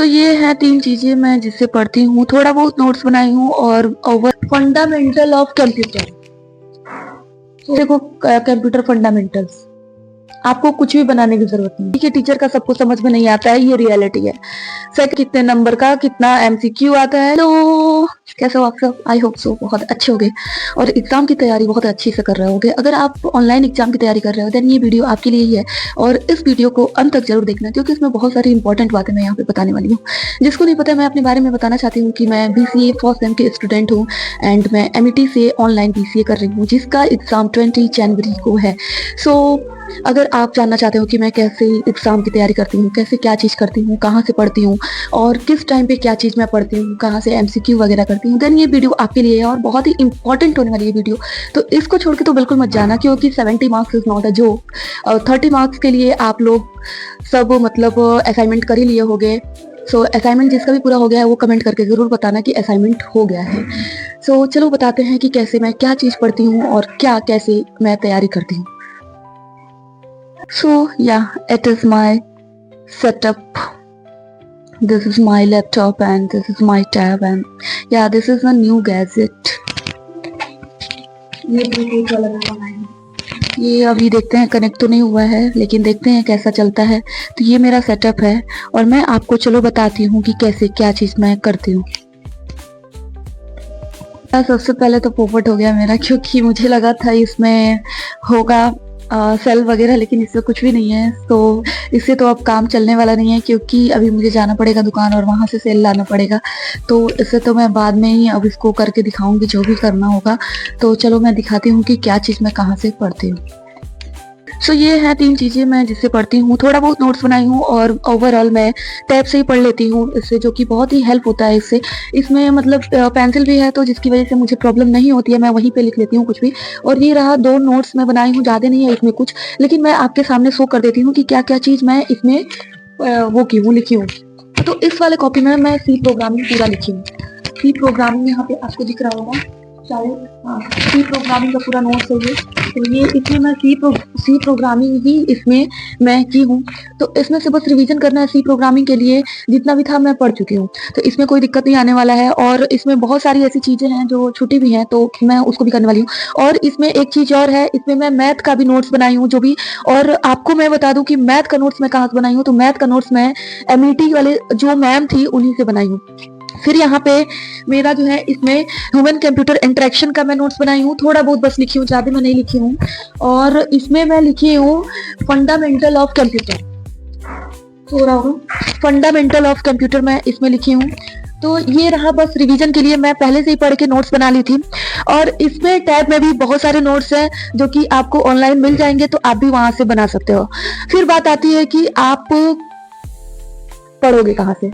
ये है 3 चीज़ें मैं जिससे पढ़ती हूँ, थोड़ा बहुत नोट्स बनाई हूँ और ओवर फंडामेंटल ऑफ कंप्यूटर। देखो कंप्यूटर फंडामेंटल्स, आपको कुछ भी बनाने की जरूरत नहीं। ठीक है, टीचर का सबको समझ में नहीं आता है, ये रियलिटी है। सेट कितने नंबर का कितना एमसीक्यू आता है। तो कैसे हो आप सब? आई होप सो बहुत अच्छे होंगे और एग्जाम की तैयारी बहुत अच्छी से कर रहे होंगे। अगर आप ऑनलाइन एग्जाम की तैयारी कर रहे हो देन ये वीडियो आपके लिए ही है और इस वीडियो को अंत तक जरूर देखना, क्योंकि इसमें बहुत सारी इंपॉर्टेंट बातें मैं यहाँ पे बताने वाली हूँ। जिसको नहीं पता, मैं अपने बारे में बताना चाहती हूँ कि मैं BCA फर्स्ट सेम की स्टूडेंट हूँ एंड मैं MET से ऑनलाइन BCA कर रही हूँ, जिसका एग्जाम 20 जनवरी को है। अगर आप जानना चाहते हो कि मैं कैसे एग्जाम की तैयारी करती हूँ, कैसे क्या चीज़ करती हूँ, कहाँ से पढ़ती हूँ और किस टाइम पे क्या चीज़ मैं पढ़ती हूँ, कहाँ से MCQ वगैरह करती हूँ, देन ये वीडियो आपके लिए है और बहुत ही इंपॉर्टेंट होने वाली है वीडियो। तो इसको छोड़ के तो बिल्कुल मत जाना, क्योंकि 70 marks is not a joke. 30 marks के लिए आप लोग सब मतलब असाइनमेंट कर ही लिए होंगे। असाइनमेंट जिसका भी पूरा हो गया है वो कमेंट करके ज़रूर बताना कि असाइनमेंट हो गया है। चलो बताते हैं कि कैसे मैं क्या चीज़ पढ़ती हूँ और कैसे मैं तैयारी करती हूँ। It is my setup. This is my laptop and this is my tab and this is a new gadget. ये ब्लूटूथ वाला लगाना है। ये अभी देखते हैं, कनेक्ट तो नहीं हुआ है लेकिन देखते हैं कैसा चलता है। तो ये मेरा सेटअप है और मैं आपको चलो बताती हूँ कि कैसे क्या चीज़ मैं करती हूँ। सबसे पहले तो पोपट हो गया मेरा, क्योंकि मुझे लगा था इसमें होगा सेल वगैरह, लेकिन इससे कुछ भी नहीं है। तो इससे तो अब काम चलने वाला नहीं है, क्योंकि अभी मुझे जाना पड़ेगा दुकान और वहाँ से सेल लाना पड़ेगा। तो इससे तो मैं बाद में ही अब इसको करके दिखाऊंगी जो भी करना होगा। तो चलो मैं दिखाती हूँ कि क्या चीज़ मैं कहाँ से पढ़ती हूँ। ये है 3 चीज़ें मैं जिससे पढ़ती हूँ, थोड़ा बहुत नोट्स बनाई हूँ और ओवरऑल मैं टैब से ही पढ़ लेती हूँ इससे, जो कि बहुत ही हेल्प होता है इससे। इसमें मतलब पेंसिल भी है तो जिसकी वजह से मुझे प्रॉब्लम नहीं होती है, मैं वहीं पे लिख लेती हूँ कुछ भी। और ये रहा 2 नोट्स मैं बनाई हूँ, ज़्यादा नहीं है इसमें कुछ, लेकिन मैं आपके सामने शो कर देती हूँ कि क्या क्या चीज़ मैं इसमें लिखी हूँ। तो इस वाले कॉपी में मैं सी प्रोग्रामिंग पूरा लिखी हूँ। सी प्रोग्रामिंग यहाँ पे आपको दिख रहा होगा शायद, हाँ, सी प्रोग्रामिंग का पूरा नोट्स है ये। तो ये इसमें मैं सी प्रोग्रामिंग ही इसमें मैं की हूँ। तो इसमें से बस रिवीजन करना है। सी प्रोग्रामिंग के लिए जितना भी था मैं पढ़ चुकी हूँ, तो इसमें कोई दिक्कत नहीं आने वाला है। और इसमें बहुत सारी ऐसी चीज़ें हैं जो छुट्टी भी हैं, तो मैं उसको भी करने वाली हूँ। और इसमें एक चीज़ और है, इसमें मैं मैथ का भी नोट्स बनाई हूँ जो भी। और आपको मैं बता दूँ कि मैथ का नोट्स मैं कहाँ से बनाई हूँ, तो मैथ का नोट्स मैं MET वाले जो मैम थी उन्हीं से बनाई हूँ। फिर यहाँ पे मेरा जो है इसमें ह्यूमन कंप्यूटर इंटरेक्शन का मैं नोट्स बनाई हूँ, थोड़ा बहुत बस लिखी हूँ, ज़्यादा मैं नहीं लिखी हूँ। और इसमें मैं लिखी हूँ फंडामेंटल ऑफ कंप्यूटर, थोड़ा होगा फंडामेंटल ऑफ कंप्यूटर मैं इसमें लिखी हूँ। तो ये रहा बस रिवीजन के लिए, मैं पहले से ही पढ़ के नोट्स बना ली थी। और इसमें टैब में भी बहुत सारे नोट्स हैं जो कि आपको ऑनलाइन मिल जाएंगे, तो आप भी वहां से बना सकते हो। फिर बात आती है कि आप पढ़ोगे कहाँ से।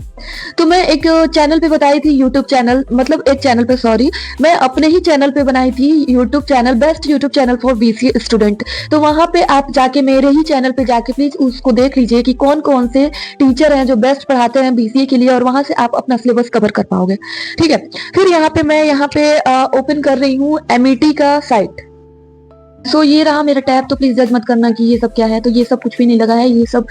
तो मैं एक चैनल पे बताई थी, यूट्यूब चैनल, मतलब एक चैनल पे, सॉरी, मैं अपने ही चैनल पे बनाई थी YouTube channel, best YouTube channel for BCA student. तो वहां पे आप जाके मेरे ही चैनल पे जाके प्लीज उसको देख लीजिए कि कौन कौन से टीचर हैं जो बेस्ट पढ़ाते हैं BCA के लिए, और वहां से आप अपना सिलेबस कवर कर पाओगे। ठीक है, फिर मैं यहाँ पे ओपन कर रही हूँ MET का साइट। ये रहा मेरा टैब। तो प्लीज जज मत करना कि ये सब क्या है, तो ये सब कुछ भी नहीं लगा है, ये सब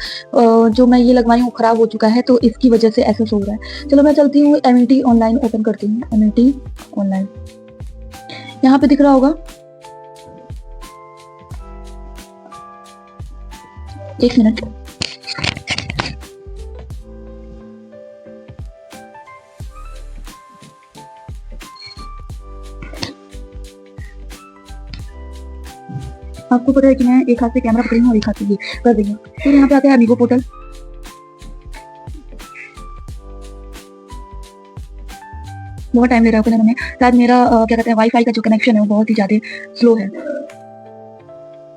जो मैं ये लगवाई हूँ खराब हो चुका है, तो इसकी वजह से ऐसा हो रहा है। चलो मैं चलती हूँ MET ऑनलाइन ओपन करती हूँ। MET ऑनलाइन यहाँ पे दिख रहा होगा, एक मिनट। आपको पता है कि मैं एक हाथ से कैमरा पकड़ी हूँ और एक हाथ से ये कर रही हूँ। फिर यहाँ पे आता है अमीगो पोर्टल। बहुत टाइम ले रहा है खुलने में, शायद मेरा क्या कहते हैं वाईफाई का जो कनेक्शन है वो बहुत ही ज्यादा स्लो है।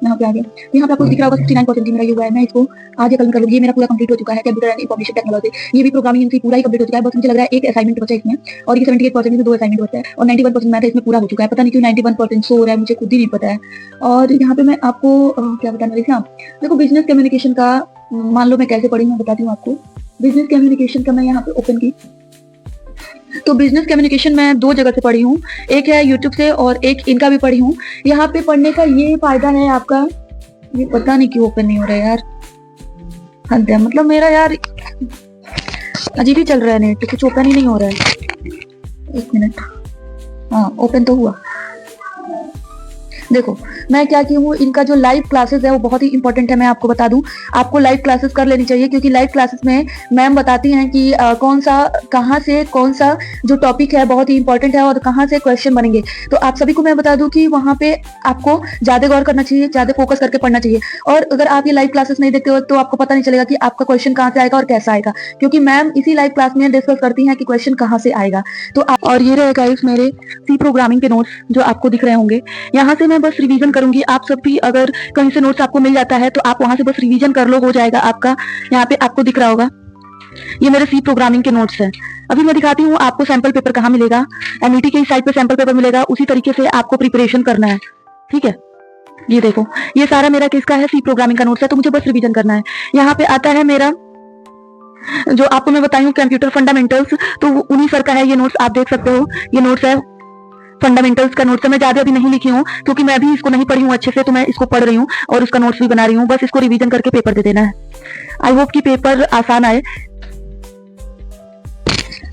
यहाँ पे आ गया, यहाँ पे आपको दिख रहा होगा 69% की मेरा ये हुआ है। मैं इसको आज या कल कर लूँगी, ये मेरा पूरा कंप्लीट हो चुका है। कंप्यूटर एंड इंफॉर्मेशन टेक्नोलॉजी, ये भी प्रोग्रामिंग इनसे पूरा ही कंप्लीट हो चुका है। बस मुझे लग रहा है एक असाइनमेंट बचा है इसमें, और ये 78% में 2 असाइनमेंट बचा है, और 91% मैथ इसमें पूरा हो चुका है। पता नहीं क्यों 91% शो हो रहा है, मुझे खुद ही नहीं पता है। और यहाँ पे मैं आपको क्या बताने वाली थी, हाँ देखो, बिजनेस कम्युनिकेशन का मान लो मैं कैसे पढ़ी हूँ बताती हूँ आपको। बिजनेस कम्युनिकेशन का मैं यहाँ पे ओपन की, तो बिजनेस कम्युनिकेशन मैं 2 जगह से पढ़ी हूँ, एक है यूट्यूब से और एक इनका भी पढ़ी हूँ। यहाँ पे पढ़ने का ये फायदा है आपका, ये पता नहीं क्यों ओपन नहीं हो रहा है यार, हद है मतलब मेरा यार। अजीब ही चल रहा है नेट, कुछ ओपन ही नहीं हो रहा है। एक मिनट, हाँ ओपन तो हुआ। देखो मैं क्या की हूँ, इनका जो लाइव क्लासेस है वो बहुत ही इंपॉर्टेंट है। मैं आपको बता दूं, आपको लाइव क्लासेस कर लेनी चाहिए, क्योंकि लाइव क्लासेस में मैम बताती हैं कि कौन सा कहाँ से कौन सा जो टॉपिक है बहुत ही इंपॉर्टेंट है और कहाँ से क्वेश्चन बनेंगे। तो आप सभी को मैं बता दूं कि वहाँ पे आपको ज्यादा गौर करना चाहिए, ज्यादा फोकस करके पढ़ना चाहिए। और अगर आप ये लाइव क्लासेस नहीं देखते हो तो आपको पता नहीं चलेगा कि आपका क्वेश्चन कहाँ से आएगा और कैसा आएगा, क्योंकि मैम इसी लाइव क्लास में डिस्कस करती है कि क्वेश्चन कहाँ से आएगा। तो और ये रहेगा इस मेरे सी प्रोग्रामिंग के नोट्स जो आपको दिख रहे होंगे। यहाँ से मैं बस रिवीजन करूंगी। आप सब भी अगर कहीं से नोट्स आपको मिल जाता है तो आप वहां से बस रिवीजन कर लो, हो जाएगा आपका। यहाँ पे आपको दिख रहा होगा ये मेरे सी प्रोग्रामिंग के नोट्स है। अभी मैं दिखाती हूँ आपको सैंपल पेपर कहाँ मिलेगा। एमईटी की साइट पे सैंपल पेपर मिलेगा, उसी तरीके से आपको प्रिपरेशन करना है, ठीक है। ये देखो ये सारा मेरा किसका है, सी प्रोग्रामिंग का नोट्स है, तो मुझे बस रिवीजन करना है। यहाँ पे आता है मेरा जो आपको मैं बताई हूँ कंप्यूटर फंडामेंटल्स, तो उन्हीं सर का है ये नोट्स, आप देख सकते हो। ये नोट्स है फंडामेंटल्स का नोट्स है। मैं ज्यादा अभी नहीं लिखी हूँ क्योंकि मैं भी इसको नहीं पढ़ी हूँ अच्छे से, तो मैं इसको पढ़ रही हूँ और उसका नोट्स भी बना रही हूँ। बस इसको रिवीजन करके पेपर दे देना है। आई होप कि पेपर आसान आए।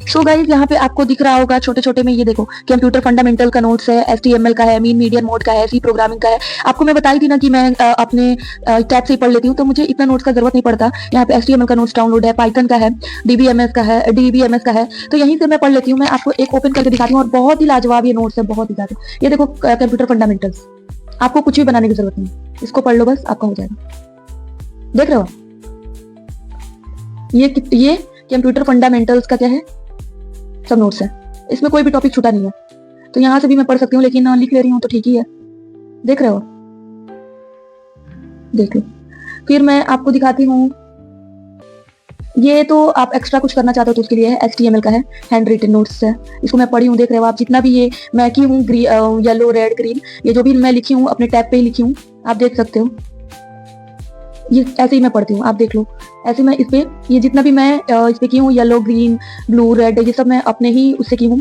सो गाइस यहाँ पे आपको दिख रहा होगा छोटे छोटे में, ये देखो कंप्यूटर फंडामेंटल का नोट्स है, HTML का है, मीन मीडियन मोड का है, सी प्रोग्रामिंग का है। आपको मैं बताई थी ना कि मैं अपने टैब से ही पढ़ लेती हूँ, तो मुझे इतना नोट्स का जरूरत नहीं पड़ता। यहाँ पे HTML का नोट्स डाउनलोड है, पाइथन का है, DBMS का है, तो यहीं से मैं पढ़ लेती हूँ। मैं आपको एक ओपन करके दिखाती हूँ और बहुत ही लाजवाब ये नोट्स है, बहुत ही ज्यादा। ये देखो कंप्यूटर फंडामेंटल्स, आपको कुछ भी बनाने की जरूरत नहीं, इसको पढ़ लो बस, आपका हो जाएगा। देख रहे हो ये कंप्यूटर फंडामेंटल्स का क्या है, सब नोट्स है, इसमें कोई भी टॉपिक छूटा नहीं है। तो यहां से भी मैं पढ़ सकती हूँ, लेकिन लिख ले रही हूँ तो ठीक ही है। देख रहे हो, देख लो। फिर मैं आपको दिखाती हूँ, ये तो आप एक्स्ट्रा कुछ करना चाहते हो तो उसके लिए है, HTML का है, हैंड रिटन नोट्स है, इसको मैं पढ़ी हूँ। देख रहे हो आप, जितना भी ये मैं की हूँ येलो रेड ग्रीन, ये जो भी मैं लिखी हूँ अपने टैब पे ही लिखी हूँ, आप देख सकते हो। ये ऐसे ही मैं पढ़ती हूँ, आप देख लो। ऐसे मैं इस पे ये जितना भी मैं इस पे की हूँ, येलो ग्रीन ब्लू रेड, ये सब मैं अपने ही उससे की हूँ,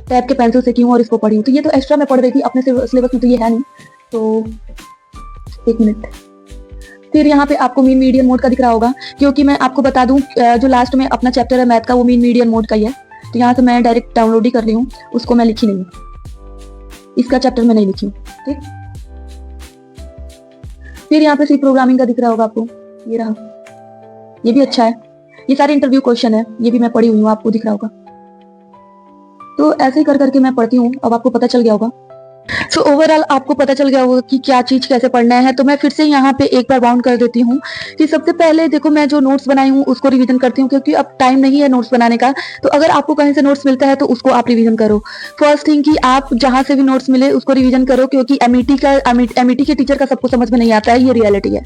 टैब के पेंसिल से की हूँ और इसको पढ़ी हूँ। तो ये तो एक्स्ट्रा मैं पढ़ रही थी, अपने सिलेबस में तो ये है नहीं। तो एक मिनट, फिर यहाँ पे आपको मीन मीडियन मोड का दिख रहा होगा, क्योंकि मैं आपको बता दूं जो लास्ट में अपना चैप्टर है मैथ का, वो मीन मीडियन मोड का ही है। तो यहाँ से मैं डायरेक्ट डाउनलोड ही कर रही हूँ, उसको मैं लिखी नहीं, इसका चैप्टर मैं नहीं लिखी हूँ, ठीक। फिर यहाँ पे सी प्रोग्रामिंग का दिख रहा होगा आपको, ये रहा, ये भी अच्छा है। ये सारे इंटरव्यू क्वेश्चन है, ये भी मैं पढ़ी हुई हूँ, आपको दिख रहा होगा। तो ऐसे ही कर करके मैं पढ़ती हूँ, अब आपको पता चल गया होगा। सो ओवरऑल आपको पता चल गया होगा कि क्या चीज कैसे पढ़ना है। तो मैं फिर से यहाँ पे एक बार बाउंड कर देती हूँ कि सबसे पहले देखो मैं जो नोट्स बनाई हूँ उसको रिवीजन करती हूँ, क्योंकि अब टाइम नहीं है नोट्स बनाने का। तो अगर आपको कहीं से नोट्स मिलता है तो उसको आप रिवीजन करो। फर्स्ट थिंग कि आप जहां से भी नोट्स मिले उसको रिवीजन करो, क्योंकि एमईटी के टीचर का सबको समझ में नहीं आता है, ये रियलिटी है।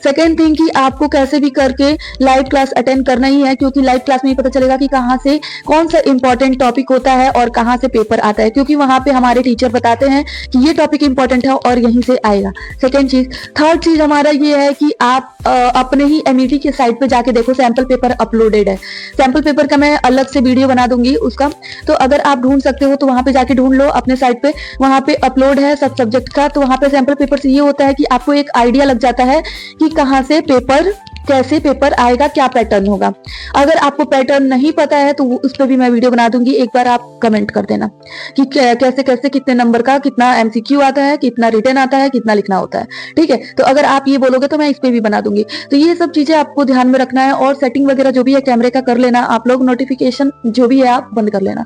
सेकेंड थिंग कि आपको कैसे भी करके लाइव क्लास अटेंड करना ही है, क्योंकि लाइव क्लास में ही पता चलेगा कि कहाँ से कौन सा इंपॉर्टेंट टॉपिक होता है और कहाँ से पेपर आता है, क्योंकि वहां पे हमारे टीचर बताते हैं कि ये टॉपिक इंपॉर्टेंट है और यहीं से आएगा। सेकेंड चीज। थर्ड चीज हमारा ये है कि आप अपने ही एमईटी के साइट पे जाके देखो, सैंपल पेपर अपलोडेड है। सैंपल पेपर का मैं अलग से वीडियो बना दूंगी उसका, तो अगर आप ढूंढ सकते हो तो वहां पे जाके ढूंढ लो अपने साइट पे, वहां पे अपलोड है सब सब्जेक्ट का। तो वहां पे सैंपल पेपर से ये होता है कि आपको एक आइडिया लग जाता है कि कहाँ से पेपर, कैसे पेपर आएगा, क्या पैटर्न होगा। अगर आपको पैटर्न नहीं पता है तो उस पर भी मैं वीडियो बना दूंगी, एक बार आप कमेंट कर देना कि कैसे कैसे कितने नंबर का कितना एमसीक्यू आता है, कितना रिटर्न आता है, कितना लिखना होता है, ठीक है। तो अगर आप ये बोलोगे तो मैं इस पे भी बना दूंगी। तो ये सब चीजें आपको ध्यान में रखना है, और सेटिंग वगैरह जो भी है कैमरे का कर लेना आप लोग, नोटिफिकेशन जो भी है आप बंद कर लेना।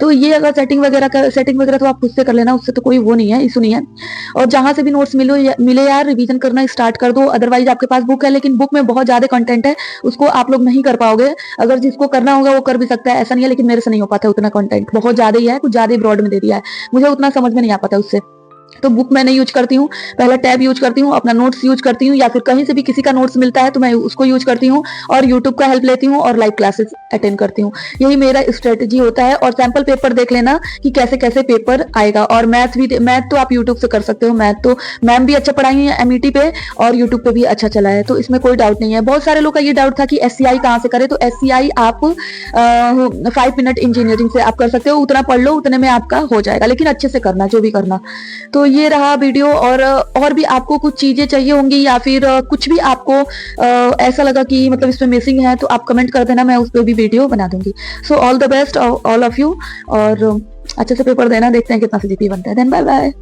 तो ये अगर सेटिंग वगैरह तो आप खुद से कर लेना, उससे तो कोई वो नहीं है, इशू नहीं है। और जहां से भी नोट्स मिले यार रिवीजन करना स्टार्ट कर दो। अदरवाइज आपके पास बुक है लेकिन बुक में बहुत ज्यादा कंटेंट है, उसको आप लोग नहीं कर पाओगे। अगर जिसको करना होगा वो कर भी सकता है, ऐसा नहीं है, लेकिन मेरे से नहीं हो पाता उतना कंटेंट, बहुत ज्यादा ही है, कुछ ज्यादा ही ब्रॉड में दे दिया है, मुझे उतना समझ में नहीं आ पाता उससे। तो बुक मैं नहीं यूज करती हूँ, पहला टैब यूज करती हूँ, अपना नोट्स यूज करती हूँ, या फिर कहीं से भी किसी का नोट्स मिलता है तो मैं उसको यूज करती हूँ, और यूट्यूब का हेल्प लेती हूँ और लाइव क्लासेस अटेंड करती हूँ। यही मेरा स्ट्रेटेजी होता है। और सैंपल पेपर देख लेना कि कैसे कैसे पेपर आएगा। और मैथ तो आप यूट्यूब से कर सकते हो, मैथ तो मैम भी अच्छा पढ़ाई है एमईटी पे, और यूट्यूब पे भी अच्छा चला है, तो इसमें कोई डाउट नहीं है। बहुत सारे लोग का ये डाउट था कि SCI कहाँ से करे, तो SCI आप 5 मिनट इंजीनियरिंग से आप कर सकते हो, उतना पढ़ लो, उतने में आपका हो जाएगा, लेकिन अच्छे से करना जो भी करना। तो तो ये रहा वीडियो, और भी आपको कुछ चीजें चाहिए होंगी या फिर कुछ भी आपको ऐसा लगा कि मतलब इसमें मिसिंग है तो आप कमेंट कर देना, मैं उस पर भी वीडियो बना दूंगी। So all the best all of you, और अच्छे से पेपर देना, देखते हैं कितना सीजीपी बनता है। Then bye bye.